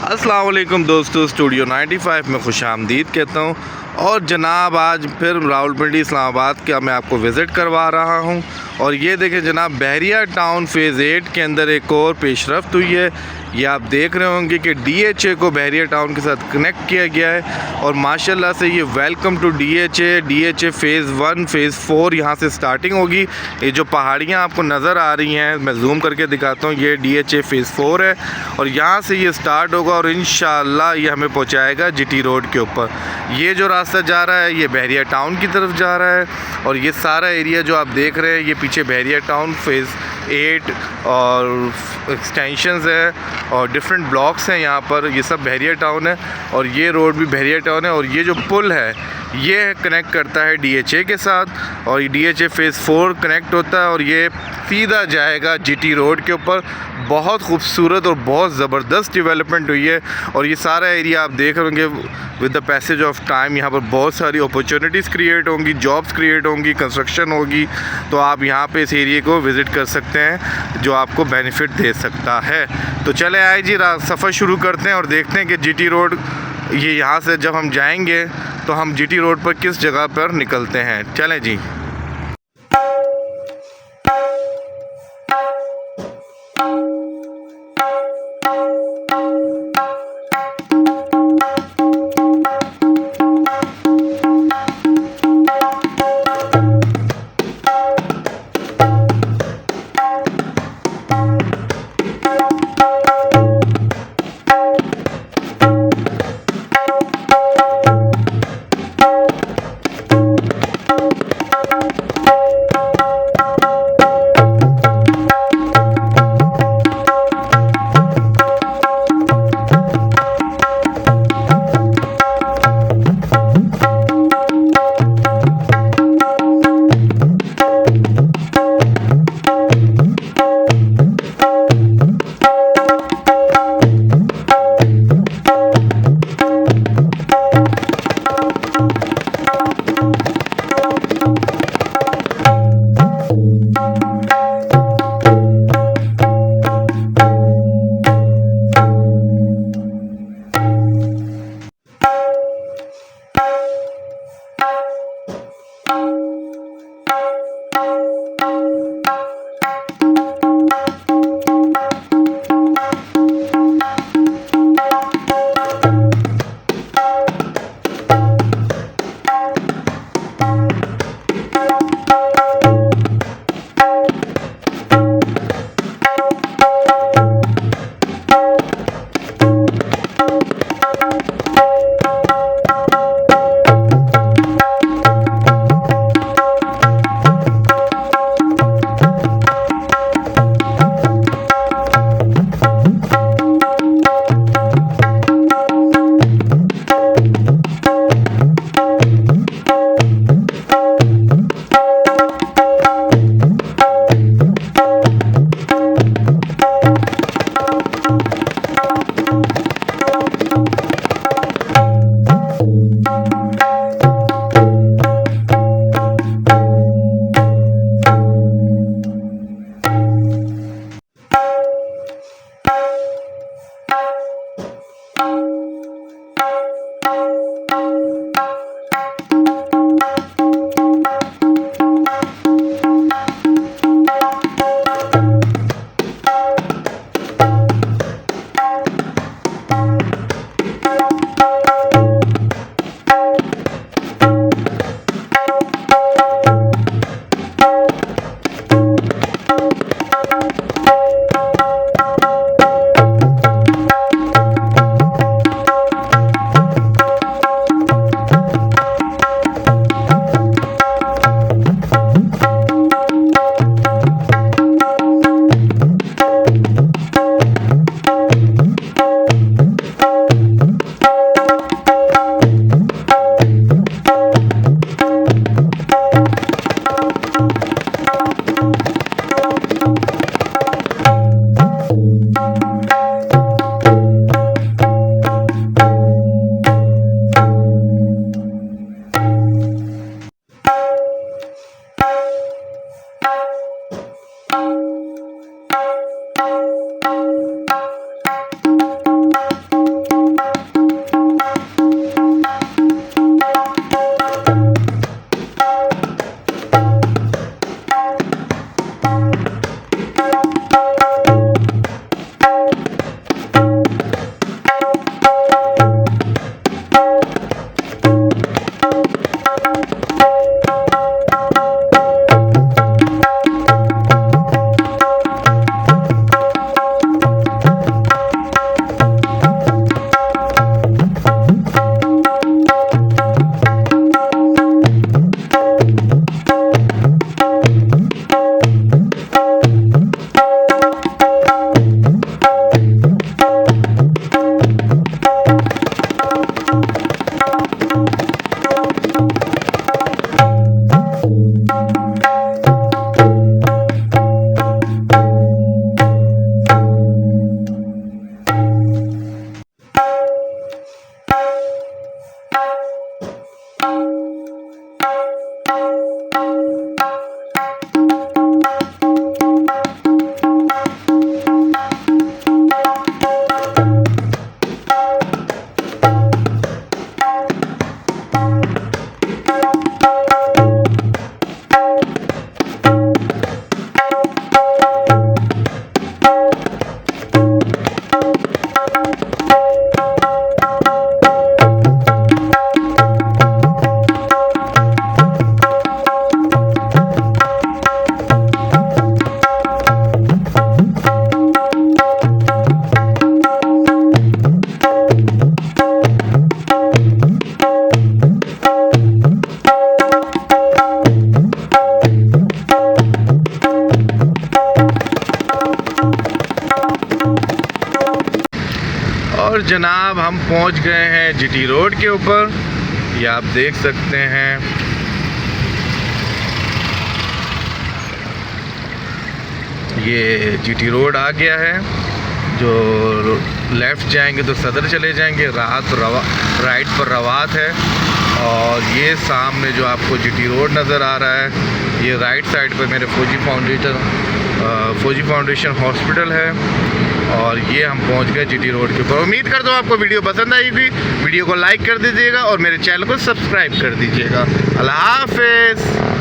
अस्सलाम वालेकुम दोस्तों, स्टूडियो 95 में खुश आमदीद कहता हूँ। और जनाब आज फिर रावलपिंडी इस्लामाबाद का मैं आपको विज़िट करवा रहा हूँ। और ये देखें जनाब, बहरिया टाउन फ़ेज़ 8 के अंदर एक और पेशरफ्त हुई है। ये आप देख रहे होंगे कि DHA को बहरिया टाउन के साथ कनेक्ट किया गया है। और माशाल्लाह से ये welcome to DHA phase 1 phase 4 यहाँ से स्टार्टिंग होगी। ये जो पहाड़ियाँ आपको नज़र आ रही हैं, मैं जूम करके दिखाता हूँ, ये DHA फ़ेज़ 4 है। और यहाँ से ये स्टार्ट होगा और इंशाअल्लाह ये हमें पहुँचाएगा GT रोड के ऊपर। ये जो रास्ता जा रहा है ये बहरिया टाउन की तरफ जा रहा है। और ये सारा एरिया जो आप देख रहे हैं, ये पीछे बहरिया टाउन फ़ेज़ 8 और एक्सटेंशंस है और डिफरेंट ब्लॉक्स हैं यहाँ पर। ये सब बहरिया टाउन है और ये रोड भी बहरिया टाउन है। और ये जो पुल है ये कनेक्ट करता है DHA के साथ और DHA फ़ेज़ 4 कनेक्ट होता है और ये सीधा जाएगा GT रोड के ऊपर। बहुत खूबसूरत और बहुत ज़बरदस्त डेवलपमेंट हुई है। और ये सारा एरिया आप देख रहे होंगे, with the passage of time यहाँ पर बहुत सारी अपॉर्चुनिटीज़ क्रिएट होंगी, जॉब्स क्रिएट होंगी, कंस्ट्रक्शन होगी। तो आप यहाँ पे इस एरिए को विज़िट कर सकते हैं जो आपको बेनिफिट दे सकता है। तो चले आए जी, सफ़र शुरू करते हैं और देखते हैं कि GT रोड ये यहाँ से जब हम जाएंगे तो हम GT रोड पर किस जगह पर निकलते हैं। चलें जी। और जनाब हम पहुंच गए हैं जीटी रोड के ऊपर, ये आप देख सकते हैं। ये जीटी रोड आ गया है। जो लेफ़्ट जाएंगे तो सदर चले जाएंगे, राइट पर रवात है। और ये सामने जो आपको जीटी रोड नज़र आ रहा है, ये राइट साइड पर मेरे फौजी फाउंडेशन हॉस्पिटल है। और ये हम पहुंच गए जीटी रोड के ऊपर। उम्मीद करता हूँ आपको वीडियो पसंद आएगी। वीडियो को लाइक कर दीजिएगा और मेरे चैनल को सब्सक्राइब कर दीजिएगा। अल्लाह हाफ़िज़।